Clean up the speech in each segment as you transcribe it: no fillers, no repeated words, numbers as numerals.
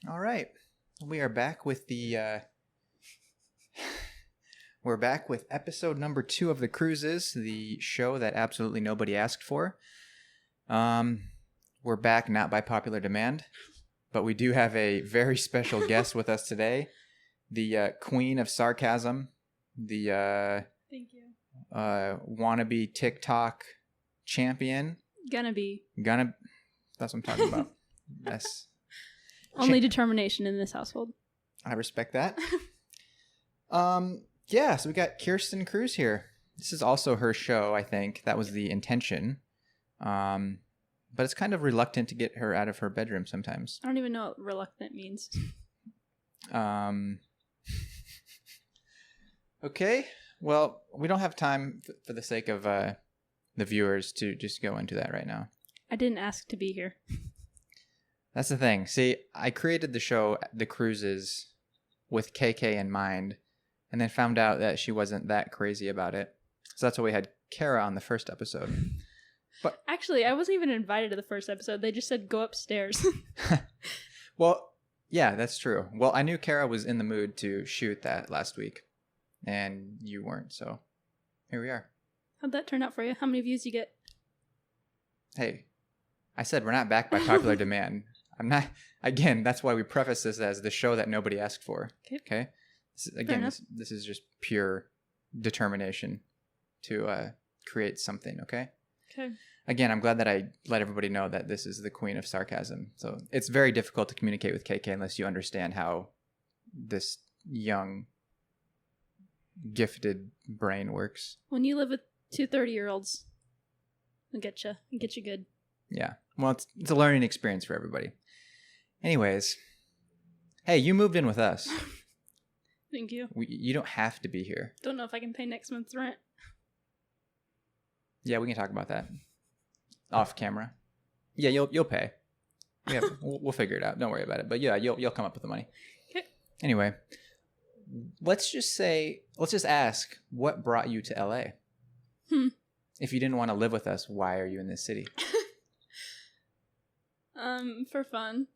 All right. We are back with we're back with episode number 2 of the KRUSES, the show that absolutely nobody asked for. We're back not by popular demand, but we do have a very special guest with us today, the queen of sarcasm, the Thank you. Wannabe TikTok champion. That's what I'm talking about. Yes. Only determination in this household. I respect that. Yeah, so we got Kirsten Cruz here. This is also her show, I think. That was the intention. But it's kind of reluctant to get her out of her bedroom sometimes. I don't even know what reluctant means. Okay. Well, we don't have time for the sake of the viewers to just go into that right now. I didn't ask to be here. That's the thing. See, I created the show, The KRUSES, with KK in mind, and then found out that she wasn't that crazy about it. So that's why we had Kara on the first episode. But actually, I wasn't even invited to the first episode. They just said go upstairs. Well, yeah, that's true. Well, I knew Kara was in the mood to shoot that last week, and you weren't, so here we are. How'd that turn out for you? How many views you get? Hey, I said we're not backed by popular demand. I'm not. Again, that's why we preface this as the show that nobody asked for. Okay. This is just pure determination to create something. Okay. Again, I'm glad that I let everybody know that this is the queen of sarcasm. So it's very difficult to communicate with KK unless you understand how this young, gifted brain works. When you live with 2 30-year-olds, I'll get you good. Yeah. Well, it's a learning experience for everybody. Anyways, hey, you moved in with us. Thank you. You don't have to be here. Don't know if I can pay next month's rent. Yeah, we can talk about that off camera. Yeah, you'll pay. Yeah, we'll figure it out. Don't worry about it. But yeah, you'll come up with the money. Okay. Anyway, let's just ask, what brought you to LA? If you didn't want to live with us, why are you in this city? For fun.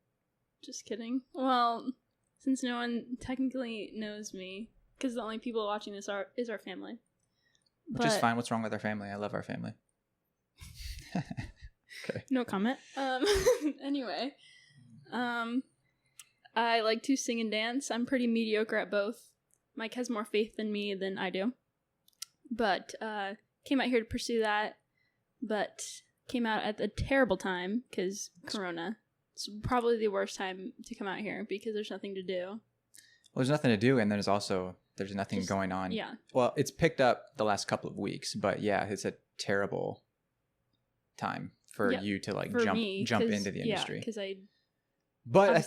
Just kidding. Well, since no one technically knows me, because the only people watching this is our family. Which is fine. What's wrong with our family? I love our family. Okay. No comment. Anyway, I like to sing and dance. I'm pretty mediocre at both. Mike has more faith in me than I do. But came out here to pursue that, but came out at a terrible time because Corona. It's probably the worst time to come out here because there's nothing to do. Well, there's nothing to do, and there's nothing going on. Yeah. Well, it's picked up the last couple of weeks, but yeah, it's a terrible time for you to jump into the industry. But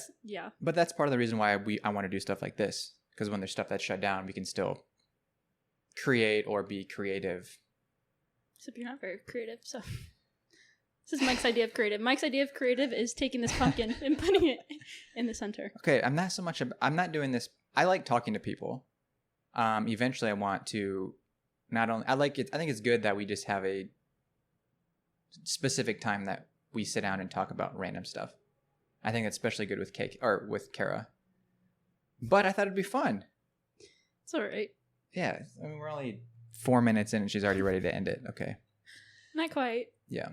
that's part of the reason why I want to do stuff like this, because when there's stuff that's shut down, we can still create or be creative. Except you're not very creative, so. This is Mike's idea of creative. Mike's idea of creative is taking this pumpkin and putting it in the center. Okay, I'm not doing this. I like talking to people. Eventually I want to I think it's good that we just have a specific time that we sit down and talk about random stuff. I think that's especially good with with Kara. But I thought it'd be fun. It's all right. Yeah, I mean, we're only 4 minutes in and she's already ready to end it. Okay. Not quite. Yeah.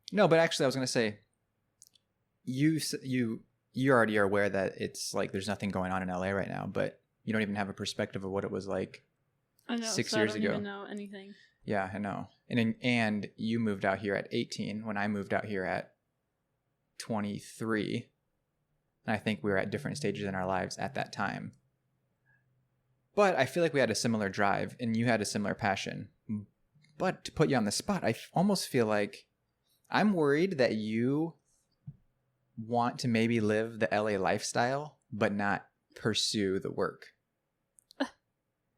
No, but actually I was going to say, you already are aware that it's like there's nothing going on in LA right now, but you don't even have a perspective of what it was like 6 years ago. I don't even know anything. Yeah, I know. And you moved out here at 18 when I moved out here at 23. And I think we were at different stages in our lives at that time. But I feel like we had a similar drive and you had a similar passion. But to put you on the spot, I almost feel like I'm worried that you want to maybe live the LA lifestyle, but not pursue the work.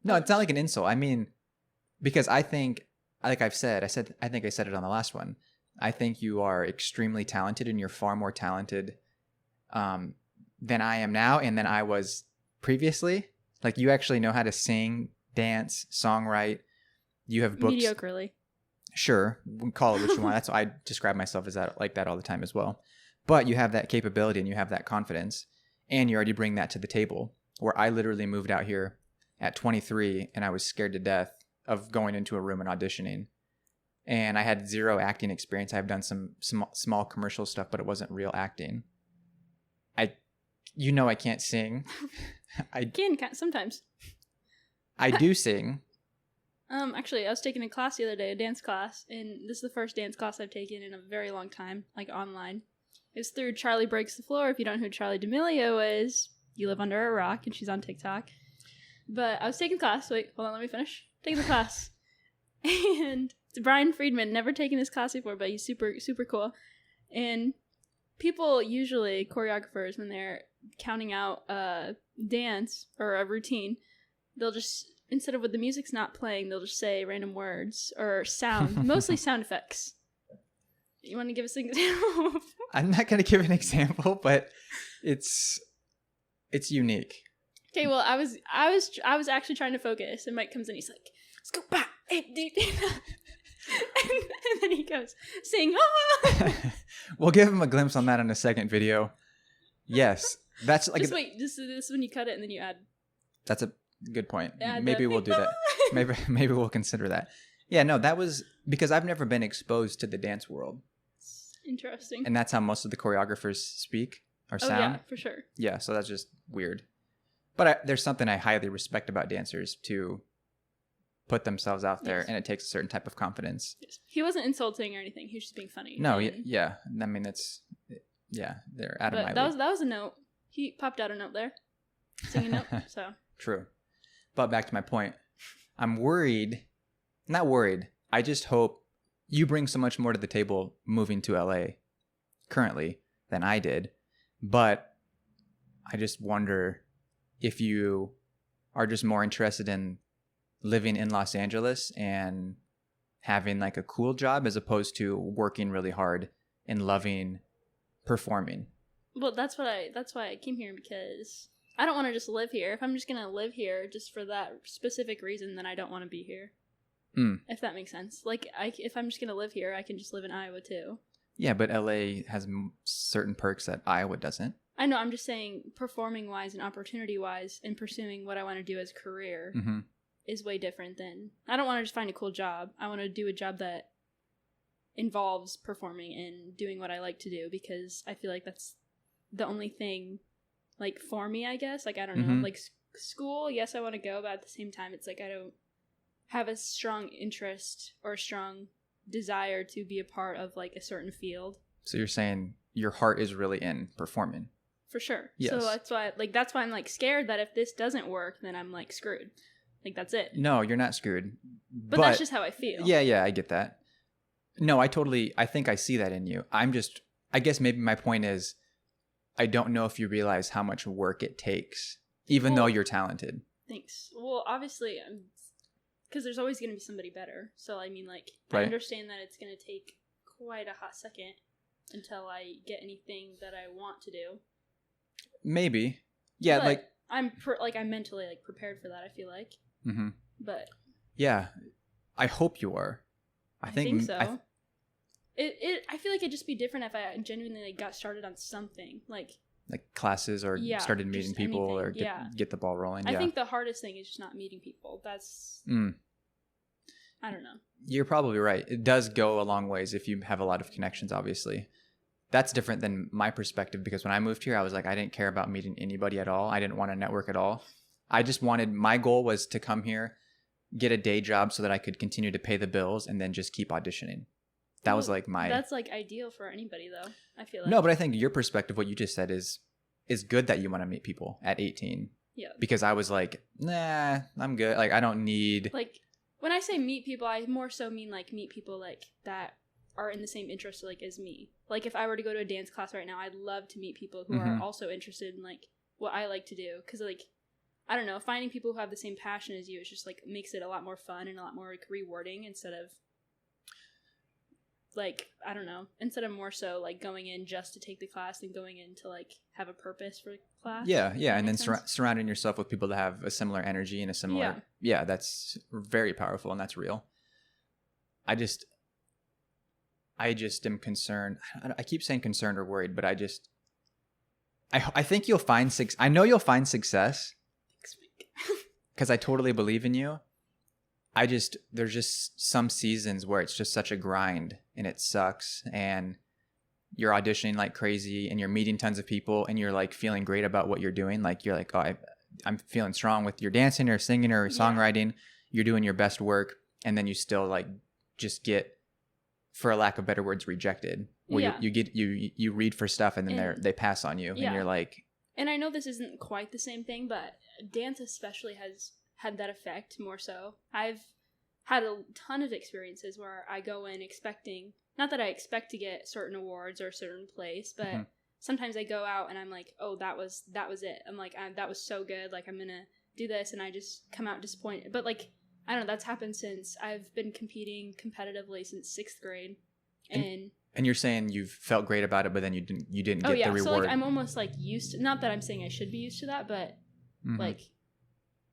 No, it's not like an insult. I mean, because I think, like I think I said it on the last one. I think you are extremely talented and you're far more talented than I am now and than I was previously. Like you actually know how to sing, dance, songwrite. You have books. Mediocrely. Sure, we can call it what you want. That's why I describe myself as that all the time as well. But you have that capability and you have that confidence. and you already bring that to the table, where I literally moved out here at 23 and I was scared to death of going into a room and auditioning. And I had zero acting experience. I've done some small commercial stuff, but it wasn't real acting. I can't sing. I can sometimes. I do sing. Actually, I was taking a class the other day, a dance class, and this is the first dance class I've taken in a very long time, like online. It's through Charlie Breaks the Floor. If you don't know who Charlie D'Amelio is, you live under a rock, and she's on TikTok. But I was taking class. Wait, hold on, let me finish. Taking the class. And it's Brian Friedman, never taken this class before, but he's super, super cool. And people usually, choreographers, when they're counting out a dance or a routine, they'll just, instead of when the music's not playing, they'll just say random words or sound, mostly sound effects. You want to give us an example? I'm not going to give an example, but it's unique. Okay, well, I was actually trying to focus, and Mike comes in, he's like, let's go back. And then he goes, sing, ah! We'll give him a glimpse on that in a second video. Yes. That's like just wait, this is when you cut it and then you add. That's a good point. Add Maybe we'll do that. Maybe we'll consider that. Yeah, no, that was because I've never been exposed to the dance world. Interesting. And that's how most of the choreographers speak or sound. Oh, yeah, for sure. Yeah, so that's just weird. But there's something I highly respect about dancers to put themselves out there, and it takes a certain type of confidence. Yes. He wasn't insulting or anything. He was just being funny. No, yeah. I mean, they're out of my league. That was a note. He popped out a note there. Singing note, so. True. But back to my point. I'm worried. Not worried. I just hope you bring so much more to the table moving to LA currently than I did. But I just wonder if you are just more interested in living in Los Angeles and having like a cool job as opposed to working really hard and loving performing. Well, that's why I came here, because I don't want to just live here. If I'm just going to live here just for that specific reason, then I don't want to be here. If that makes sense. Like, if I'm just going to live here, I can just live in Iowa too. Yeah, but LA has certain perks that Iowa doesn't. I know, I'm just saying performing-wise and opportunity-wise and pursuing what I want to do as a career is way different than... I don't want to just find a cool job. I want to do a job that involves performing and doing what I like to do, because I feel like that's the only thing, like, for me, I guess. Like, I don't know. Like, school, yes, I want to go, but at the same time, it's like I don't have a strong interest or a strong desire to be a part of, like, a certain field. So you're saying your heart is really in performing? For sure. Yes. So that's why I'm like scared that if this doesn't work, then I'm like screwed. Like, that's it. No, you're not screwed. But that's just how I feel. Yeah, I get that. No, I think I see that in you. I guess maybe my point is, I don't know if you realize how much work it takes, even though you're talented. Thanks. Well, obviously, because there's always going to be somebody better. So, I mean, like, right. I understand that it's going to take quite a hot second until I get anything that I want to do. Maybe. Yeah, but like... I'm mentally, like, prepared for that, I feel like. Mm-hmm. But... Yeah. I hope you are. I think so. I feel like it'd just be different if I genuinely, like, got started on something. Like classes, or started meeting people, or get the ball rolling. I think the hardest thing is just not meeting people. That's... I don't know. You're probably right. It does go a long ways if you have a lot of connections, obviously. That's different than my perspective, because when I moved here, I was like, I didn't care about meeting anybody at all. I didn't want to network at all. My goal was to come here, get a day job so that I could continue to pay the bills, and then just keep auditioning. That was like my... That's like ideal for anybody, though, I feel like. No, but I think your perspective, what you just said, is good that you want to meet people at 18. Yeah. Because I was like, nah, I'm good. Like, I don't need... Like, when I say meet people, I more so mean, like, meet people, like, that are in the same interest, like, as me. Like, if I were to go to a dance class right now, I'd love to meet people who are also interested in, like, what I like to do. Because, like, I don't know, finding people who have the same passion as you is just, like, makes it a lot more fun and a lot more, like, rewarding, instead of, like, I don't know, instead of more so, like, going in just to take the class and going in to, like, have a purpose for the class. Yeah, and then surrounding yourself with people that have a similar energy and a similar... Yeah, that's very powerful, and that's real. I just am concerned. I keep saying concerned or worried, but I just I think you'll find I know you'll find success because I totally believe in you. There's just some seasons where it's just such a grind and it sucks, and you're auditioning like crazy and you're meeting tons of people and you're like feeling great about what you're doing. Like you're like, oh, I'm feeling strong with your dancing or singing or songwriting. You're doing your best work, and then you still like just get, for a lack of better words, rejected. Where you read for stuff and then they pass on you, and you're like. And I know this isn't quite the same thing, but dance especially has had that effect more so. I've had a ton of experiences where I go in expecting, not that I expect to get certain awards or a certain place, but sometimes I go out and I'm like, oh, that was it. I'm like, that was so good. Like, I'm gonna do this, and I just come out disappointed. But like, I don't know. That's happened since I've been competing competitively since 6th grade, And you're saying you've felt great about it, but then you didn't get the reward. So like I'm almost like used to, not that I'm saying I should be used to that, but like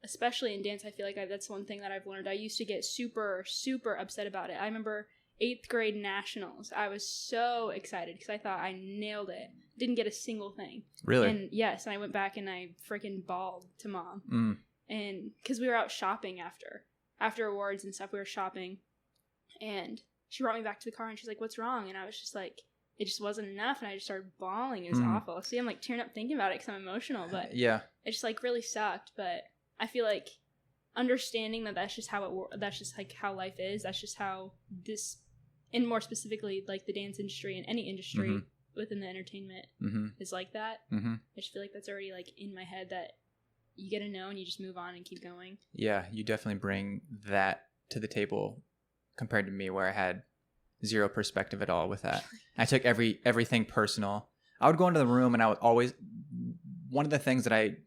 especially in dance, I feel like that's one thing that I've learned. I used to get super, super upset about it. I remember 8th grade nationals. I was so excited because I thought I nailed it. Didn't get a single thing. Really? And yes, and I went back and I freaking bawled to mom. And because we were out shopping after awards and stuff, we were shopping, and she brought me back to the car and she's like, what's wrong? And I was just like, it just wasn't enough. And I just started bawling. It was awful. See, I'm like tearing up thinking about it because I'm emotional, but it just like really sucked. But I feel like understanding that that's just how that's just like how life is. That's just how this, and more specifically like the dance industry and any industry within the entertainment is like that. I just feel like that's already like in my head, that you get to know and you just move on and keep going. Yeah, you definitely bring that to the table compared to me, where I had zero perspective at all with that. I took everything personal. I would go into the room and I would always, one of the things that I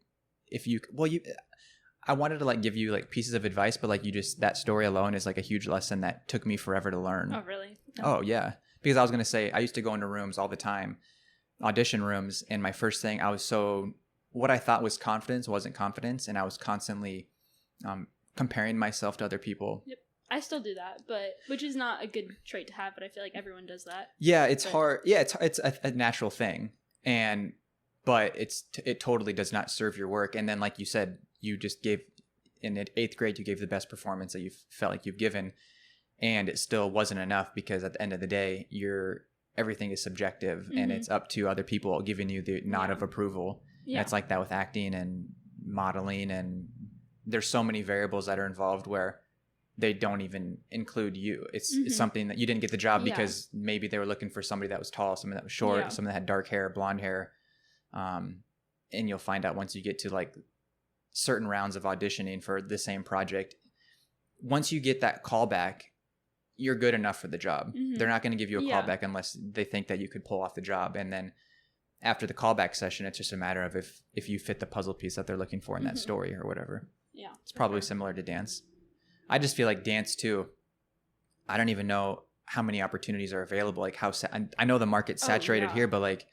wanted to like give you like pieces of advice, but like that story alone is like a huge lesson that took me forever to learn. Oh, really? No. Oh, yeah. Because I was going to say, I used to go into rooms all the time, audition rooms, and my first thing, what I thought was confidence wasn't confidence, and I was constantly comparing myself to other people. Yep. I still do that, which is not a good trait to have, but I feel like everyone does that. Yeah, it's hard. Yeah, it's a natural thing, but it totally does not serve your work. And then, like you said, you just gave in 8th grade, you gave the best performance that you felt like you've given, and it still wasn't enough, because at the end of the day, everything is subjective, and it's up to other people giving you the nod of approval. Yeah. And it's like that with acting and modeling, and there's so many variables that are involved where they don't even include you. It's something that you didn't get the job because maybe they were looking for somebody that was tall, somebody that was short, someone that had dark hair, blonde hair. And you'll find out once you get to like certain rounds of auditioning for the same project, once you get that callback, you're good enough for the job. They're not going to give you a callback unless they think that you could pull off the job. And then after the callback session, it's just a matter of if you fit the puzzle piece that they're looking for in that story or whatever. Yeah. It's probably similar to dance. I just feel like dance too, I don't even know how many opportunities are available. Like I know the market's saturated here, but like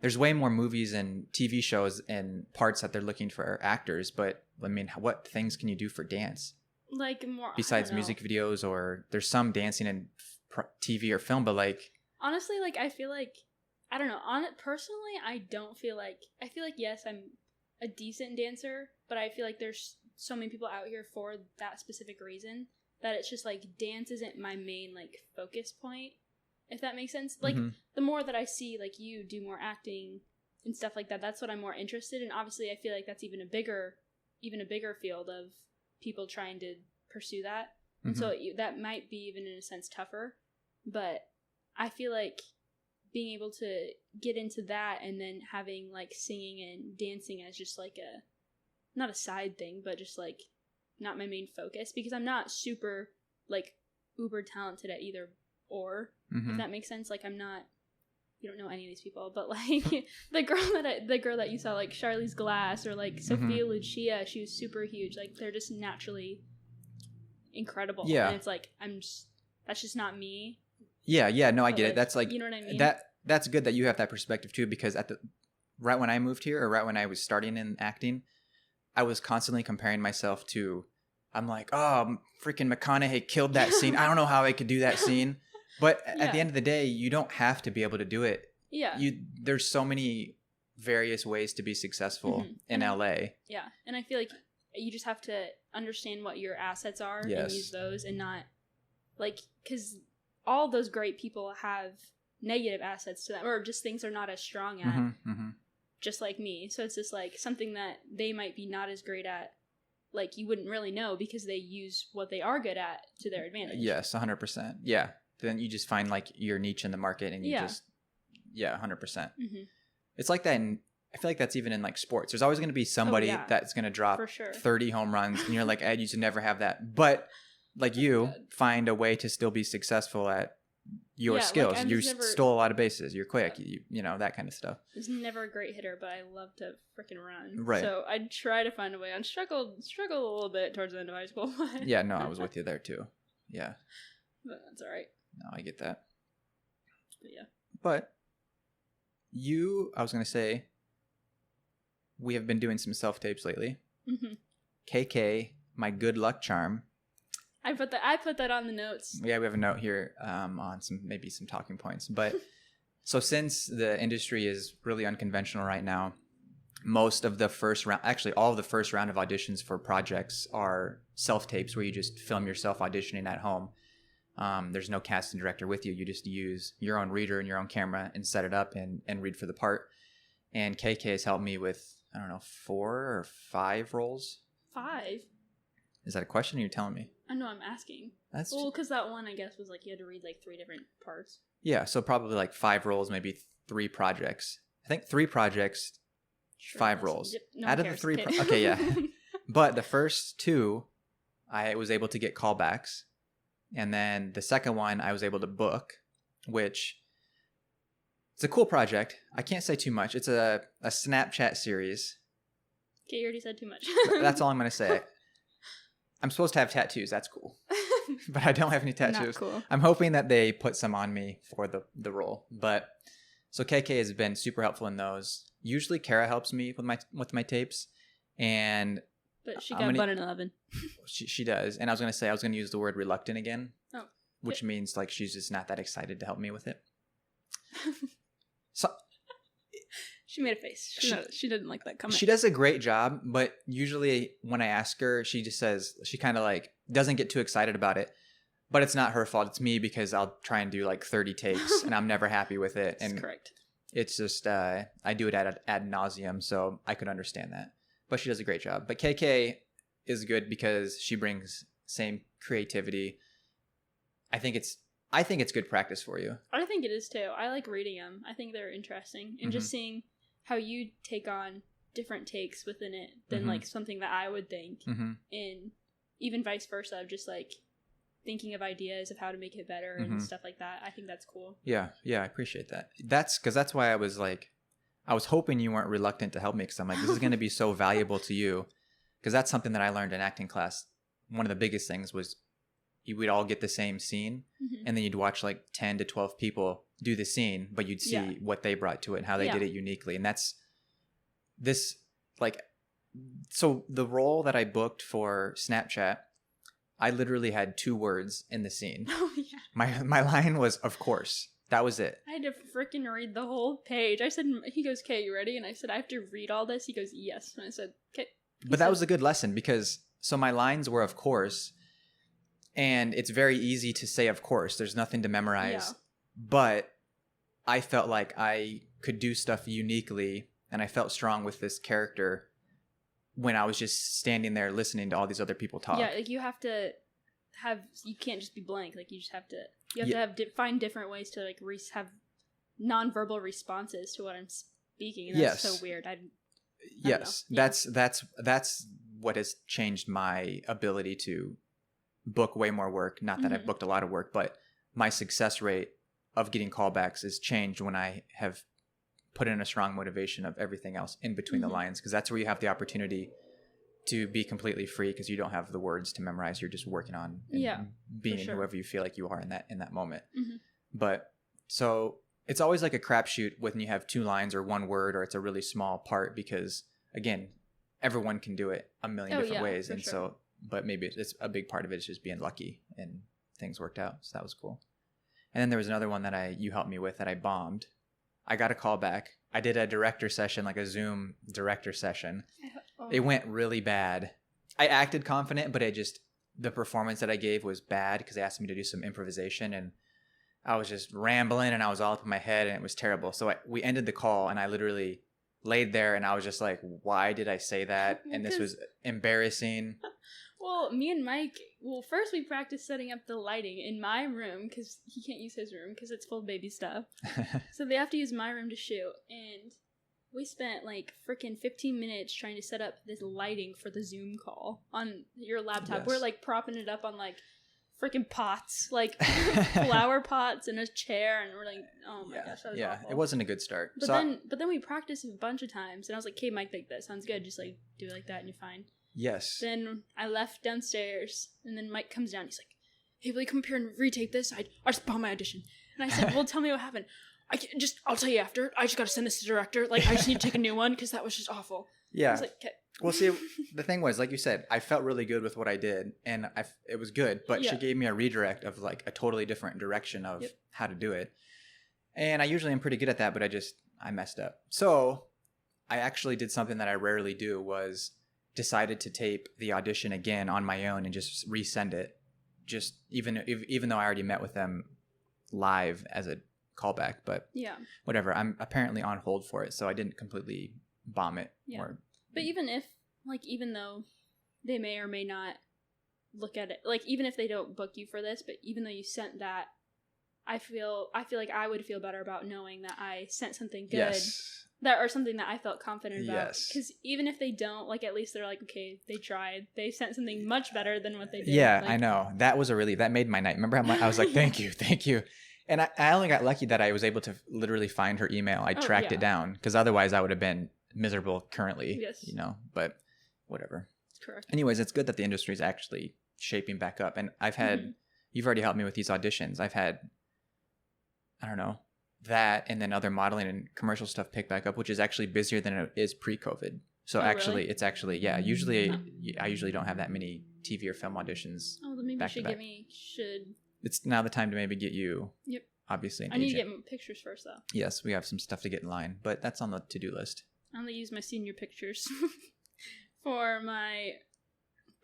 there's way more movies and TV shows and parts that they're looking for actors. But I mean, what things can you do for dance? Like more besides music videos, or there's some dancing in TV or film, but like honestly, like I feel like, I don't know, on it personally, I feel like yes, I'm a decent dancer, but I feel like there's so many people out here for that specific reason that it's just like dance isn't my main like focus point, if that makes sense. Like the more that I see like you do more acting and stuff like that, that's what I'm more interested in. Obviously I feel like that's even a bigger field of people trying to pursue that, and so that might be even in a sense tougher, but I feel like being able to get into that and then having like singing and dancing as just like not a side thing, but just like not my main focus, because I'm not super like uber talented at either or, if that makes sense. Like I'm not, you don't know any of these people, but like the girl that you saw, like Charlize Glass or like Sophia Lucia, she was super huge. Like they're just naturally incredible. Yeah. And it's like, that's just not me. Yeah. No, I get it. That's like, you know what I mean? That's good that you have that perspective too, because right when I moved here, or right when I was starting in acting, I was constantly comparing myself to, I'm like, oh, freaking McConaughey killed that scene. I don't know how I could do that scene. But at the end of the day, you don't have to be able to do it. Yeah. There's so many various ways to be successful in LA. Yeah. And I feel like you just have to understand what your assets are and use those, and not like, because all those great people have negative assets to them, or just things they're not as strong at, just like me. So it's just like something that they might be not as great at, like you wouldn't really know because they use what they are good at to their advantage. Yes, 100%. Yeah. Then you just find like your niche in the market, and you just, 100%. It's like that I feel like that's even in like sports. There's always going to be somebody that's going to drop 30 home runs, and you're like, Ed, you should never have that. But like you find a way to still be successful at your skills. Like, you stole a lot of bases. You're quick. You know, that kind of stuff. I was never a great hitter, but I love to freaking run. Right. So I'd try to find a way. I struggled a little bit towards the end of high school. Yeah, no, I was with you there too. Yeah. But that's all right. No, I get that. But yeah. But I was going to say, we have been doing some self-tapes lately. KK, my good luck charm. I put that on the notes. Yeah, we have a note here on maybe some talking points. But so since the industry is really unconventional right now, most of the first round, actually all of the first round of auditions for projects are self-tapes where you just film yourself auditioning at home. There's no casting director with you. You just use your own reader and your own camera and set it up and read for the part. And KK has helped me with, I don't know, 4 or 5 roles. 5? Is that a question, or you're telling me? I know, I'm asking. That's because that one, I guess, was like you had to read like 3 different parts. Yeah, so probably like 5 roles, maybe 3 projects. I think 3 projects, 5 roles. No out of the 3 okay, yeah. But the first 2, I was able to get callbacks. And then the second one I was able to book, which it's a cool project. I can't say too much. It's a Snapchat series. Okay, you already said too much. That's all I'm going to say. I'm supposed to have tattoos. That's cool. But I don't have any tattoos. Not cool. I'm hoping that they put some on me for the role. But so KK has been super helpful in those. Usually Kara helps me with my tapes. But she got butt in 11. She does. And I was going to use the word reluctant again. Oh. Which means like she's just not that excited to help me with it. So she made a face. She didn't like that comment. She does a great job, but usually when I ask her, she just says, she kind of like doesn't get too excited about it. But it's not her fault. It's me, because I'll try and do like 30 takes and I'm never happy with it. That's and correct. It's just, I do it ad nauseum, so I could understand that. But she does a great job. But KK is good because she brings same creativity. I think it's good practice for you. I think it is too. I like reading them. I think they're interesting. And just seeing how you take on different takes within it than like something that I would think. And even vice versa, of just like thinking of ideas of how to make it better and stuff like that. I think that's cool. Yeah, I appreciate that. That's why I was like, I was hoping you weren't reluctant to help me, because I'm like, this is going to be so valuable to you. Because that's something that I learned in acting class. One of the biggest things was we'd all get the same scene, and then you'd watch like 10 to 12 people do the scene, but you'd see what they brought to it and how they did it uniquely. And that's this, like, so the role that I booked for Snapchat, I literally had 2 words in the scene. Oh, yeah. My line was, of course. That was it. I had to freaking read the whole page. I said, he goes, "Okay, you ready?" And I said, "I have to read all this." He goes, "Yes." And I said, "Okay." But that was a good lesson, because so my lines were, of course, and it's very easy to say, of course. There's nothing to memorize. Yeah. But I felt like I could do stuff uniquely, and I felt strong with this character when I was just standing there listening to all these other people talk. Yeah, like you have to you can't just be blank. Like you just have to, find different ways to like have nonverbal responses to what I'm speaking. And that's so weird. Yes, that's what has changed my ability to book way more work. Not that I've booked a lot of work, but my success rate of getting callbacks has changed when I have put in a strong motivation of everything else in between the lines, because that's where you have the opportunity to be completely free, because you don't have the words to memorize. You're just working on being whoever you feel like you are in that moment. But so it's always like a crapshoot when you have 2 lines or 1 word, or it's a really small part, because again, everyone can do it a million different ways. And so, but maybe it's a big part of it is just being lucky and things worked out. So that was cool. And then there was another one that you helped me with that I bombed. I got a call back, I did a director session, like a Zoom director session. Oh. It went really bad. I acted confident, but the performance that I gave was bad because they asked me to do some improvisation, and I was just rambling and I was all up in my head and it was terrible. So we ended the call and I literally laid there and I was just like, why did I say that? And this was embarrassing. Well, me and Mike, first we practiced setting up the lighting in my room because he can't use his room because it's full of baby stuff. So they have to use my room to shoot. And we spent like freaking 15 minutes trying to set up this lighting for the Zoom call on your laptop. Yes. We're like propping it up on like freaking pots, like flower pots and a chair. And we're like, oh my gosh, that was awful. It wasn't a good start. But then we practiced a bunch of times. And I was like, okay, Mike, like that sounds good. Just like do it like that and you're fine. Yes. Then I left downstairs, and then Mike comes down. He's like, "Hey, will you come up here and retake this? I just bombed my audition." And I said, "Well, tell me what happened. I'll tell you after. I just got to send this to the director. Like, I just need to take a new one because that was just awful." Yeah. I was like, "Okay." Well, see, the thing was, like you said, I felt really good with what I did, and it was good. But she gave me a redirect of like a totally different direction of how to do it. And I usually am pretty good at that, but I messed up. So I actually did something that I rarely do, was decided to tape the audition again on my own and just resend it. Just even though I already met with them live as a callback, but whatever. I'm apparently on hold for it, so I didn't completely bomb it. Yeah. But even though they may or may not look at it, like even if they don't book you for this, but even though you sent that, I feel like I would feel better about knowing that I sent something good. Yes. That or something that I felt confident about. Yes. Because even if they don't, like at least they're like, okay, they tried. They sent something much better than what they did. Yeah, like, I know. That was a relief. That made my night. Remember how I was like, thank you. And I only got lucky that I was able to literally find her email. I tracked it down because otherwise I would have been miserable currently. Yes. But whatever. Correct. Anyways, it's good that the industry is actually shaping back up. And I've had, you've already helped me with these auditions. I've had, I don't know, that and then other modeling and commercial stuff pick back up, which is actually busier than it is pre-COVID. So really? It's actually, usually I usually don't have that many TV or film auditions. Oh, then maybe you It's now the time to maybe get you, obviously, I need to get pictures first, though. Yes, we have some stuff to get in line, but that's on the to-do list. I only use my senior pictures for my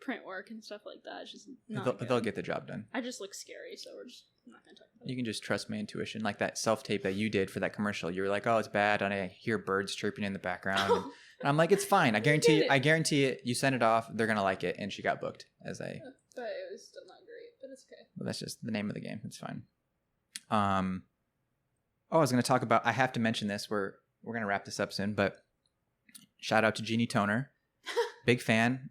print work and stuff like that. It's just not they'll get the job done. I just look scary, so we're just not going to talk about it. You can just trust my intuition. Like that self-tape that you did for that commercial. You were like, oh, it's bad, and I hear birds chirping in the background. And I'm like, it's fine. I guarantee it. You send it off. They're going to like it. And she got booked But it was still not great, but it's okay. Well, that's just the name of the game. It's fine. I was going to talk about, I have to mention this. We're going to wrap this up soon, but shout out to Jeannie Toner. Big fan.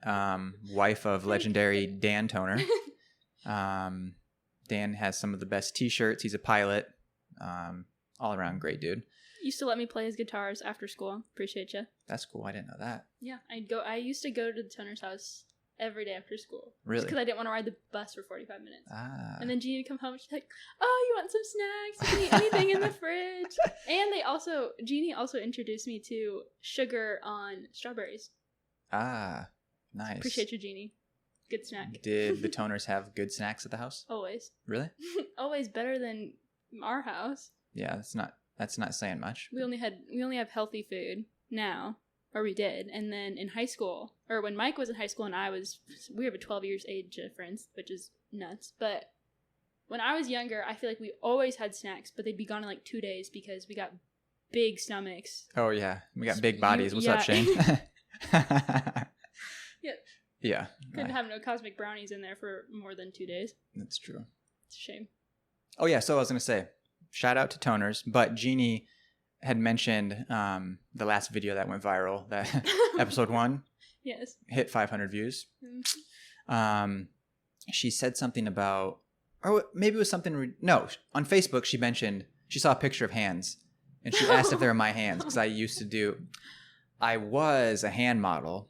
Wife of legendary Dan Toner. Dan has some of the best t-shirts. He's a pilot. All around great dude. Used to let me play his guitars after school. Appreciate you. That's cool. I didn't know that. Yeah, I used to go to the Toner's house every day after school. Really? Because I didn't want to ride the bus for 45 minutes. Ah. And then Jeannie would come home and she's like, oh, you want some snacks? You can eat anything in the fridge. And Jeannie also introduced me to sugar on strawberries. Ah, nice. Appreciate you, Jeannie. Good snack. Did the Toners have good snacks at the house? Always. Really? Always better than our house. Yeah, that's not saying much. We only have healthy food now. Or we did. And then in high school, or when Mike was in high school and we have a 12 years age difference, which is nuts. But when I was younger, I feel like we always had snacks, but they'd be gone in like 2 days because we got big stomachs. Oh, yeah. We got big bodies. What's up, Shane? Yeah. Yeah. Couldn't have no cosmic brownies in there for more than 2 days. That's true. It's a shame. Oh, yeah. So I was going to say, shout out to Toners, but Jeannie had mentioned the last video that went viral, that episode 1. Yes. Hit 500 views. Mm-hmm. She said something about, or maybe it was something, no, on Facebook she mentioned, she saw a picture of hands, and she asked if they were my hands, because I was a hand model.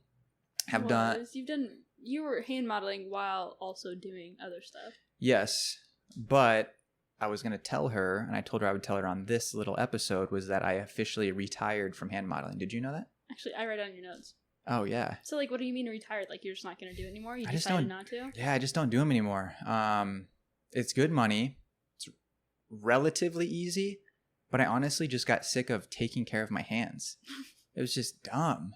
You were hand modeling while also doing other stuff. Yes, but I was going to tell her, and I told her I would tell her on this little episode, was that I officially retired from hand modeling. Did you know that? Actually, I write on your notes. Oh, yeah. So, like, what do you mean retired? Like, you're just not going to do it anymore? You decided not to? Yeah, I just don't do them anymore. It's good money. It's relatively easy. But I honestly just got sick of taking care of my hands. It was just dumb.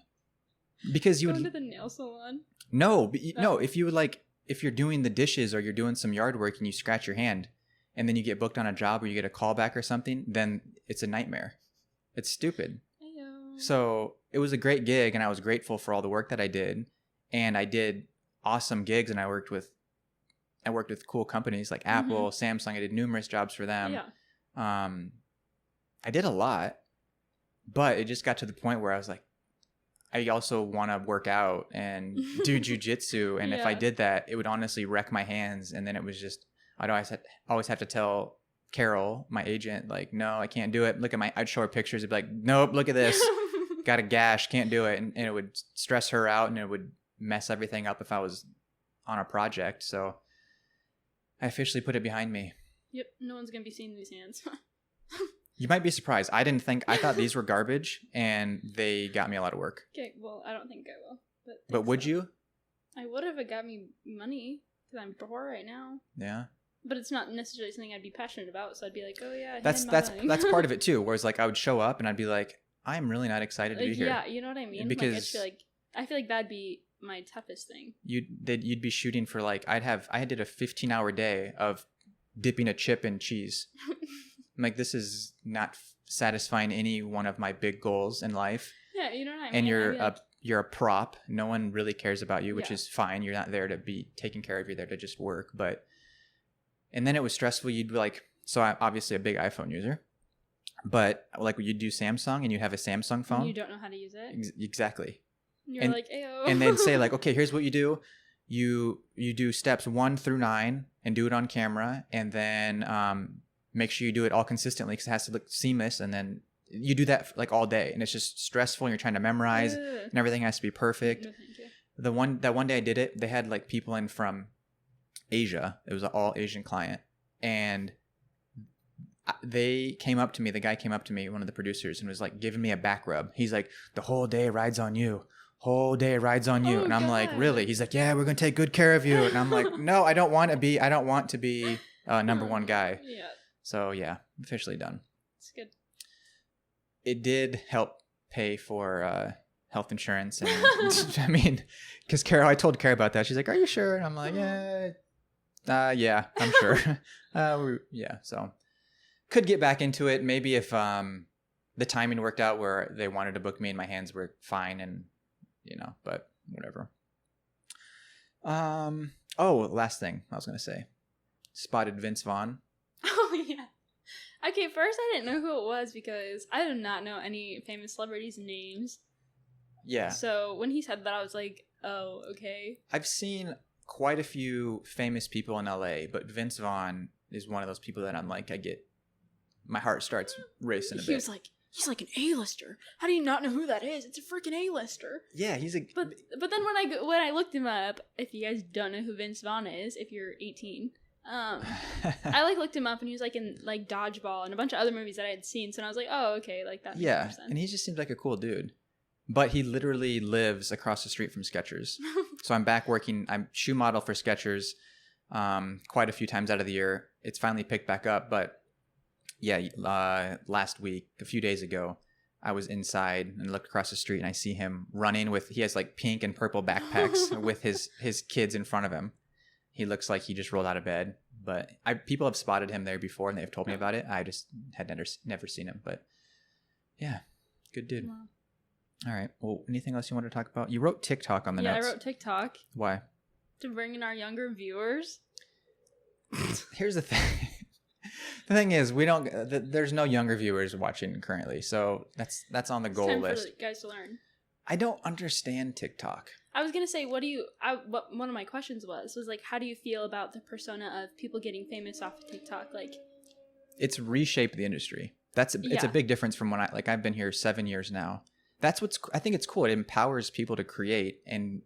Because you would go to the nail salon. No, if you would if you're doing the dishes or you're doing some yard work and you scratch your hand and then you get booked on a job or you get a call back or something, then it's a nightmare. It's stupid. Ayo. So it was a great gig and I was grateful for all the work that I did. And I did awesome gigs and I worked with cool companies like Apple, Samsung. I did numerous jobs for them. Yeah. I did a lot, but it just got to the point where I was like, I also want to work out and do jujitsu. And if I did that, it would honestly wreck my hands. And then it was just, I'd always have to tell Carol, my agent, like, no, I can't do it. I'd show her pictures. It'd be like, nope, look at this. Got a gash, can't do it. And it would stress her out and it would mess everything up if I was on a project. So I officially put it behind me. Yep. No one's going to be seeing these hands. You might be surprised. I thought these were garbage and they got me a lot of work. Okay, well, I don't think I will. But would you? I would if it got me money, because I'm poor right now. Yeah. But it's not necessarily something I'd be passionate about, so I'd be like, oh yeah, that's part of it too, whereas like I would show up and I'd be like, I'm really not excited to be here. Yeah, you know what I mean? Because I feel like that'd be my toughest thing. You'd be shooting for like, I did a 15-hour day of dipping a chip in cheese. I'm like, this is not satisfying any one of my big goals in life. Yeah, you know what I mean? And you're a prop. No one really cares about you, which is fine. You're not there to be taken care of. You're there to just work. And then it was stressful. You'd be like, so I'm obviously a big iPhone user, but like you'd do Samsung and you have a Samsung phone. And you don't know how to use it. Exactly. You're like, ayo. And they'd say like, okay, here's what you do. You do steps 1 through 9 and do it on camera. And then, make sure you do it all consistently because it has to look seamless. And then you do that like all day and it's just stressful. And you're trying to memorize and everything has to be perfect. That one day I did it, they had like people in from Asia. It was an all Asian client. And the guy came up to me, one of the producers, and was like giving me a back rub. He's like, the whole day rides on you. Whole day rides on you. And I'm like, really? He's like, yeah, we're going to take good care of you. And I'm like, no, I don't want to be number one guy. Yeah. So yeah, officially done. It's good. It did help pay for health insurance, and I mean, because I told Carol about that. She's like, "Are you sure?" And I'm like, "Yeah, I'm sure." So could get back into it maybe if the timing worked out where they wanted to book me and my hands were fine, and but whatever. Last thing I was gonna say, spotted Vince Vaughn. Oh, yeah. Okay, first I didn't know who it was because I did not know any famous celebrities' names. Yeah. So when he said that, I was like, oh, okay. I've seen quite a few famous people in LA, but Vince Vaughn is one of those people that I'm like, my heart starts racing a bit. He was like, he's like an A-lister. How do you not know who that is? It's a freaking A-lister. Yeah, he's a... But then when I looked him up, if you guys don't know who Vince Vaughn is, if you're 18... I looked him up and he was like in like Dodgeball and a bunch of other movies that I had seen, so I was like, oh, okay, like that. Yeah, and he just seems like a cool dude, but he literally lives across the street from Skechers. So I'm back working. I'm shoe model for Skechers quite a few times out of the year. It's finally picked back up, but yeah, last week, a few days ago, I was inside and looked across the street and I see him running he has like pink and purple backpacks with his kids in front of him. He looks like he just rolled out of bed, but people have spotted him there before and they've told me about it. I just had never seen him, but yeah, good dude. Wow. All right. Well, anything else you want to talk about? You wrote TikTok on the notes. Yeah, I wrote TikTok. Why? To bring in our younger viewers. Here's the thing. The thing is, there's no younger viewers watching currently, so that's on the goal list. For the guys to learn. I don't understand TikTok. I was gonna say, what one of my questions was like, how do you feel about the persona of people getting famous off of TikTok? Like, it's reshaped the industry. It's a big difference from when I've been here 7 years now. I think it's cool. It empowers people to create and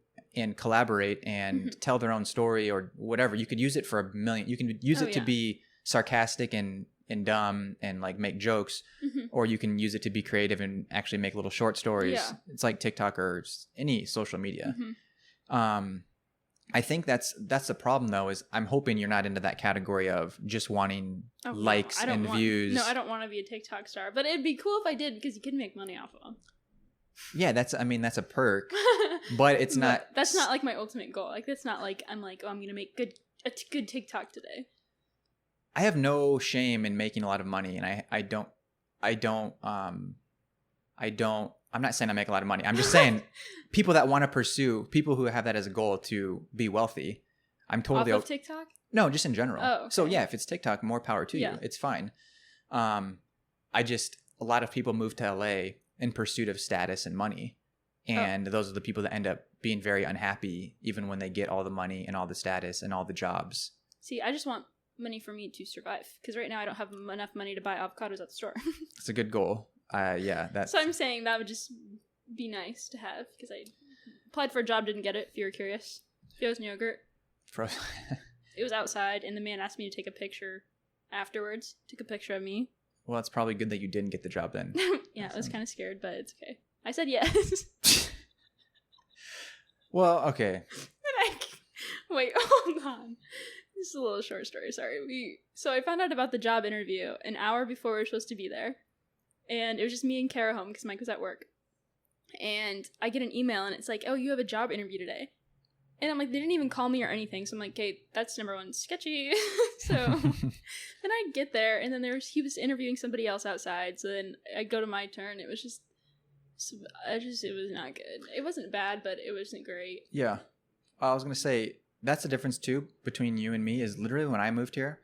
collaborate and tell their own story or whatever. You could use it for a million. You can use it to be sarcastic and dumb and like make jokes, or you can use it to be creative and actually make little short stories. It's like TikTok or any social media. I think that's the problem though, is I'm hoping you're not into that category of just wanting likes and views. No, I don't want to be a TikTok star, but it'd be cool if I did because you can make money off of them. Yeah, that's a perk, but it's not. That's not like my ultimate goal. Like that's not like I'm like, oh, I'm gonna make a good TikTok today. I have no shame in making a lot of money, and I'm not saying I make a lot of money. I'm just saying people that want to pursue, people who have that as a goal to be wealthy. I'm totally off of TikTok. No, just in general. Oh, okay. So yeah, if it's TikTok, more power to you. It's fine. A lot of people move to LA in pursuit of status and money, and those are the people that end up being very unhappy, even when they get all the money and all the status and all the jobs. See, I just want money for me to survive because right now I don't have enough money to buy avocados at the store. It's a good goal. So I'm saying that would just be nice to have because I applied for a job, didn't get it. If you were curious, frozen yogurt. It was outside, and the man asked me to take a picture afterwards. Took a picture of me. Well, it's probably good that you didn't get the job then. Yeah, I was kind of scared, but it's okay. I said yes. Well, okay. Wait, hold on. This is a little short story. Sorry. So I found out about the job interview an hour before we were supposed to be there. And it was just me and Kara home because Mike was at work. And I get an email and it's like, oh, you have a job interview today. And I'm like, they didn't even call me or anything. So I'm like, okay, that's number one, sketchy. So then I get there and then he was interviewing somebody else outside. So then I go to my turn. It was just, it was not good. It wasn't bad, but it wasn't great. Yeah. I was going to say, that's the difference too between you and me is literally when I moved here,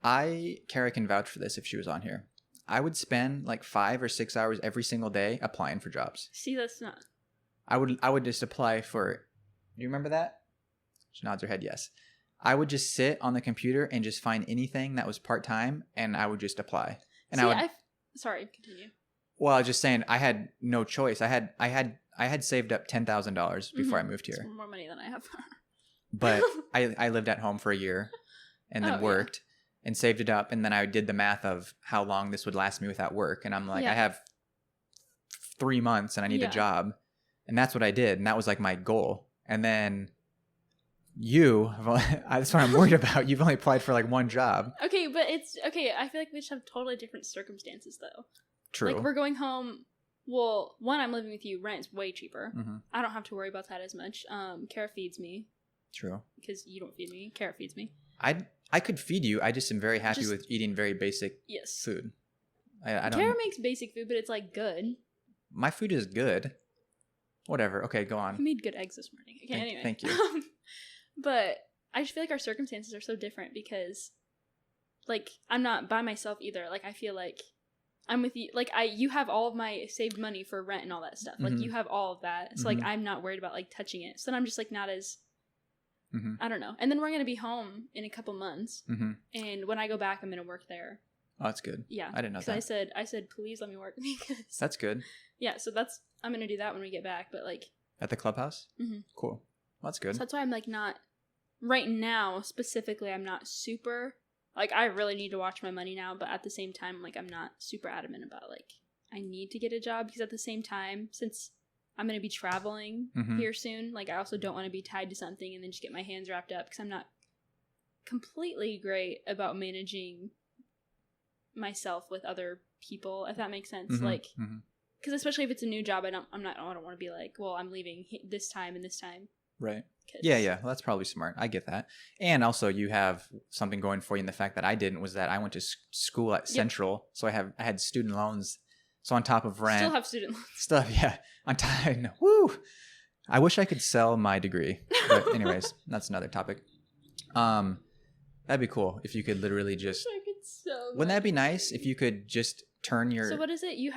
Kara can vouch for this if she was on here. I would spend like 5 or 6 hours every single day applying for jobs. See, that's not. I would just apply for. Do you remember that? She nods her head yes. I would just sit on the computer and just find anything that was part-time, and I would just apply. And sorry, continue. Well, I was just saying I had no choice. I had saved up $10,000 before I moved here. That's more money than I have. But I lived at home for a year and then worked. Yeah. And saved it up, and then I did the math of how long this would last me without work, and I'm like, I have 3 months, and I need a job, and that's what I did, and that was like my goal. And then that's what I'm worried about. You've only applied for like one job. Okay, but it's okay. I feel like we just have totally different circumstances, though. True. Like we're going home. Well, one, I'm living with you. Rent's way cheaper. Mm-hmm. I don't have to worry about that as much. Kara feeds me. True. Because you don't feed me. Kara feeds me. I could feed you. I just am very happy with eating very basic food. I don't. Kara makes basic food, but it's like good. My food is good. Whatever. Okay, go on. I made good eggs this morning. Okay, anyway. Thank you. But I just feel like our circumstances are so different because, like, I'm not by myself either. Like, I feel like I'm with you. Like, you have all of my saved money for rent and all that stuff. Like, you have all of that. So, like, I'm not worried about, like, touching it. So then I'm just, like, not as... I don't know. And then we're going to be home in a couple months. And when I go back, I'm going to work there. Oh, that's good. Yeah. I didn't know that. I said, please let me work. Because that's good. Yeah. So I'm going to do that when we get back. But like. At the clubhouse? Cool. Well, that's good. So that's why I'm like not, right now specifically, I'm not super, like I really need to watch my money now. But at the same time, like I'm not super adamant about like, I need to get a job. Because at the same time, since I'm going to be traveling here soon. Like, I also don't want to be tied to something and then just get my hands wrapped up because I'm not completely great about managing myself with other people, if that makes sense. Like, because especially if it's a new job, I don't want to be like, well, I'm leaving this time and this time. Right. Yeah. Well, that's probably smart. I get that. And also you have something going for you in the fact that I didn't, was that I went to school at Central. So I had student loans. So on top of rent. Still have student loans. Stuff, yeah. On top, woo! I wish I could sell my degree. But anyways, that's another topic. That'd be cool if you could literally just... I could sell. Wouldn't that be nice if you could just turn your... So what is it? You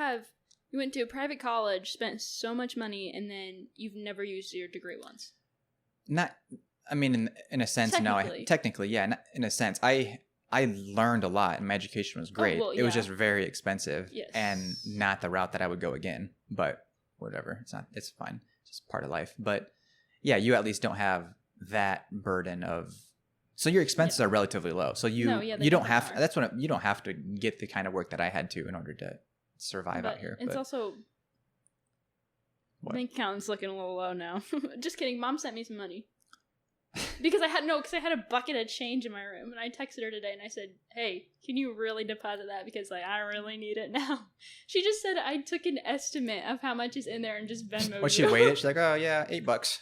went to a private college, spent so much money, and then you've never used your degree once. Not... I mean, in a sense, technically, yeah. In a sense, I learned a lot and my education was great. It was just very expensive and not the route that I would go again. But whatever, it's fine. It's just part of life. But yeah, you at least don't have that burden of. So your expenses are relatively low. So you don't have. You don't have to get the kind of work that I had to in order to survive out here. It's also. What? Bank account's looking a little low now. Just kidding. Mom sent me some money. because I had a bucket of change in my room, and I texted her today and I said, "Hey, can you really deposit that because like I really need it now?" She just said I took an estimate of how much is in there and just Venmoed. What, she weighed it? She's like, "Oh yeah, $8."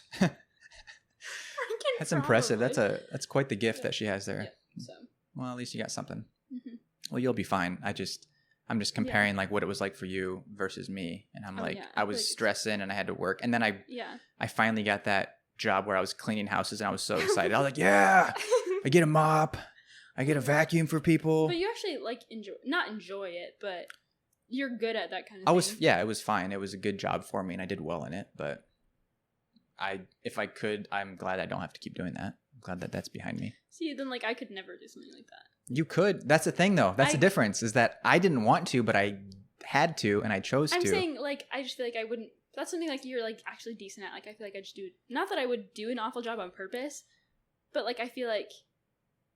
That's impressive. Probably. That's quite the gift that she has there. Yeah, so. Well, at least you got something. Mm-hmm. Well, you'll be fine. I'm just comparing like what it was like for you versus me, and I'm I was like stressing and I had to work, and then I finally got that job where I was cleaning houses and I was so excited. I was like, yeah, I get a mop, I get a vacuum for people. But you actually like not enjoy it, but you're good at that kind of thing. It was fine. It was a good job for me and I did well in it, but if I could, I'm glad I don't have to keep doing that. I'm glad that that's behind me. See, then like I could never do something like that. You could. That's the thing though. That's the difference, is that I didn't want to, but I had to and I chose to. I'm saying like I just feel like I wouldn't. That's something like you're like actually decent at. Like I feel like I just do. Not that I would do an awful job on purpose, but like I feel like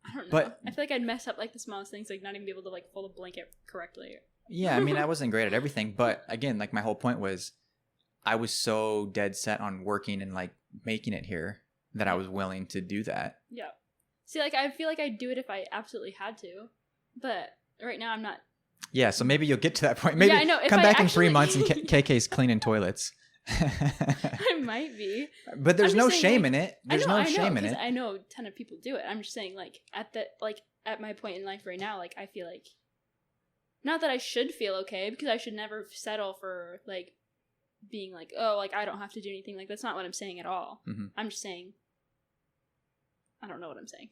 I don't know. But I feel like I'd mess up like the smallest things, like not even be able to like fold a blanket correctly. Yeah, I mean, I wasn't great at everything, but again, like my whole point was, I was so dead set on working and like making it here that I was willing to do that. Yeah. See, like I feel like I'd do it if I absolutely had to, but right now I'm not. Yeah, so maybe you'll get to that point. Maybe I know. Come back in 3 months and KK's cleaning toilets. I might be. But there's no shame in it. There's no shame in it. I know a ton of people do it. I'm just saying, like, at my point in life right now, like, I feel like, not that I should feel okay, because I should never settle for, like, being like, oh, like, I don't have to do anything. Like, that's not what I'm saying at all. Mm-hmm. I'm just saying, I don't know what I'm saying.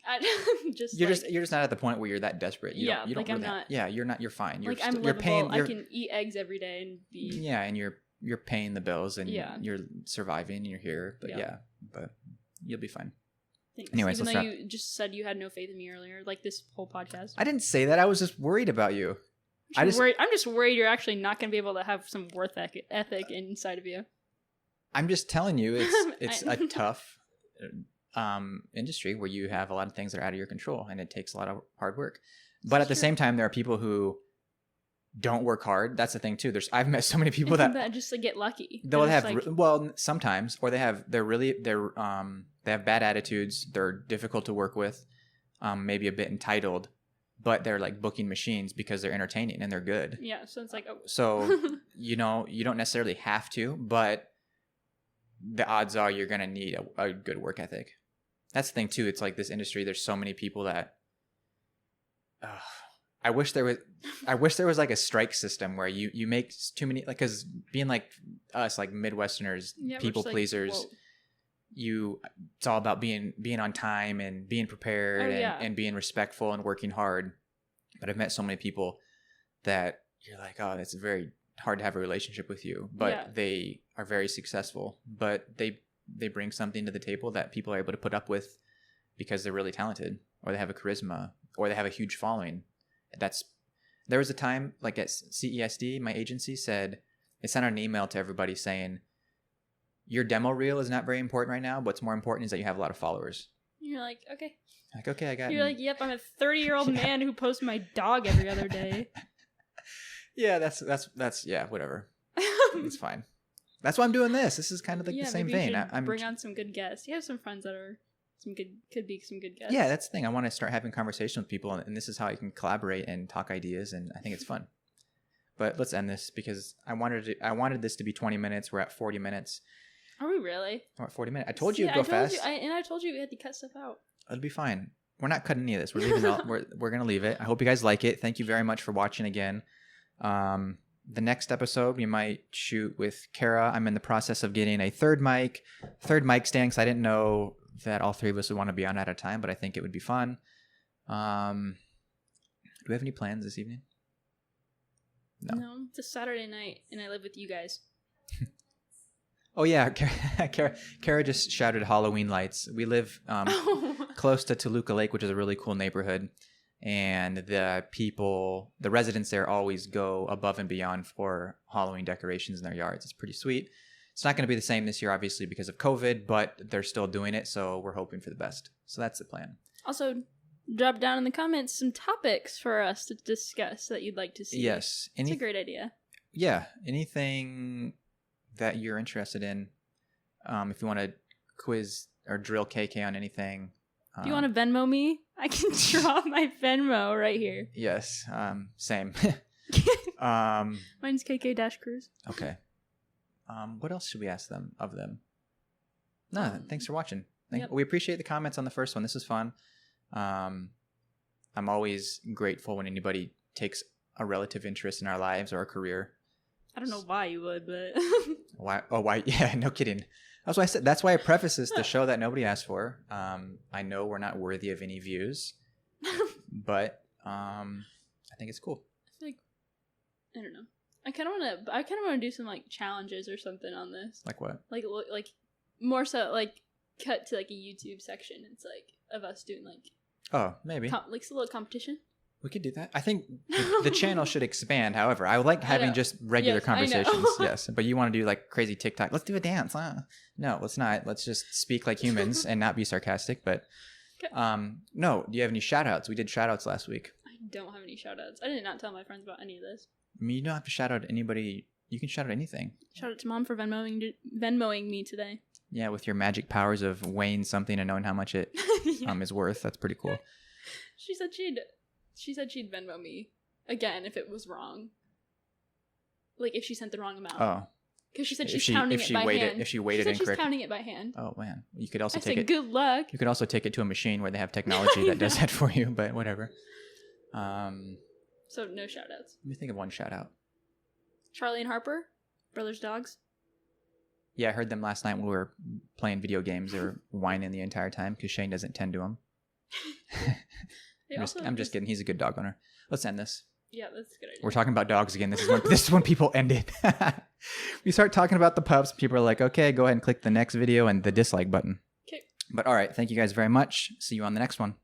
You're just not at the point where you're that desperate. You don't like really, I'm not. Yeah, you're not. You're fine. You're like I'm livable. I can eat eggs every day and be. Yeah, and you're paying the bills and you're surviving. And you're here, but but you'll be fine. Thanks. Anyways, even though you just said you had no faith in me earlier, like this whole podcast. I didn't say that. I was just worried about you. I'm just worried you're actually not going to be able to have some worth ethic inside of you. I'm just telling you, it's a tough industry where you have a lot of things that are out of your control and it takes a lot of hard work. But at the same time, there are people who don't work hard. That's the thing too. I've met so many people that just like get lucky. They'll have sometimes, or they have bad attitudes. They're difficult to work with, maybe a bit entitled, but they're like booking machines because they're entertaining and they're good. Yeah, so it's like so you don't necessarily have to, but the odds are you're gonna need a good work ethic. That's the thing too. It's like this industry. There's so many people that. I wish there was like a strike system where you make too many, like, because being like us, like Midwesterners, people pleasers, it's all about being on time and being prepared and being respectful and working hard. But I've met so many people that you're like, oh, it's very hard to have a relationship with you, but they are very successful, but they bring something to the table that people are able to put up with because they're really talented, or they have a charisma, or they have a huge following. There was a time, like at CESD, my agency sent out an email to everybody saying, your demo reel is not very important right now. What's more important is that you have a lot of followers. You're like, okay. Like, okay, I got it. You're like, yep, I'm a 30-year-old man who posts my dog every other day. Yeah, that's whatever. It's fine. That's why I'm doing this. This is kind of like the same vein. I'm bring on some good guests. You have some friends that are could be some good guests. Yeah, that's the thing. I want to start having conversations with people, and this is how I can collaborate and talk ideas, and I think it's fun. But let's end this because I wanted this to be 20 minutes. We're at 40 minutes. Are we really? We're at 40 minutes. I told you it'd go fast. I told you we had to cut stuff out. It'll be fine. We're not cutting any of this. We're leaving it. We're gonna leave it. I hope you guys like it. Thank you very much for watching again. The next episode we might shoot with Kara. I'm in the process of getting a third mic stand because I didn't know that all three of us would want to be on at a time, but I think it would be fun. Do we have any plans this evening? No, it's a Saturday night, and I live with you guys. Oh yeah, Kara just shouted Halloween lights. We live close to Toluca Lake, which is a really cool neighborhood, and the residents there always go above and beyond for Halloween decorations in their yards. It's pretty sweet. It's not going to be the same this year, obviously, because of COVID, but they're still doing it, so we're hoping for the best. So that's the plan. Also, drop down in the comments some topics for us to discuss that you'd like to see. Yes. It's a great idea. Yeah. Anything that you're interested in. If you want to quiz or drill KK on anything, Do you want to Venmo me? I can drop my Venmo right here. Yes. Same. Mine's KK-Cruise. Okay. What else should we ask them of them? No, thanks for watching. Yep. We appreciate the comments on the first one. This was fun. I'm always grateful when anybody takes a relative interest in our lives or our career. I don't know why you would, but Why? Oh, why? Yeah, no kidding. That's why I said. That's why I preface this to show that nobody asked for. I know we're not worthy of any views, but I think it's cool. I feel like I don't know. I kind of want to do some like challenges or something on this. Like what? Like more so like cut to like a YouTube section. It's like of us doing like Oh, maybe like a little competition. we could do that. I think the channel should expand. However, I would like having just regular conversations. Yes, but you want to do like crazy TikTok? Let's do a dance. No, let's not. Let's just speak like humans and not be sarcastic. But no. Do you have any shout outs? We did shout outs last week. I don't have any shout outs. I did not tell my friends about any of this. I mean, you don't have to shout out anybody. You can shout out anything. Shout out to Mom for Venmoing me today. Yeah, with your magic powers of weighing something and knowing how much it is worth. That's pretty cool. She said she'd Venmo me again if it was wrong. Like if she sent the wrong amount. Oh. Because she said she's counting it by hand. If she weighted incorrectly. incorrectly. She's counting it by hand. Oh man, you could also I said good luck. You could also take it to a machine where they have technology that does that for you. But whatever. So no shout outs. Let me think of one shout out. Charlie and Harper, brothers dogs. Yeah, I heard them last night when we were playing video games. They were whining the entire time because Shane doesn't tend to them. I'm just kidding. He's a good dog owner. Let's end this. Yeah, that's a good idea. We're talking about dogs again. This is when people end it. We start talking about the pups. People are like, okay, go ahead and click the next video and the dislike button. Okay. But all right. Thank you guys very much. See you on the next one.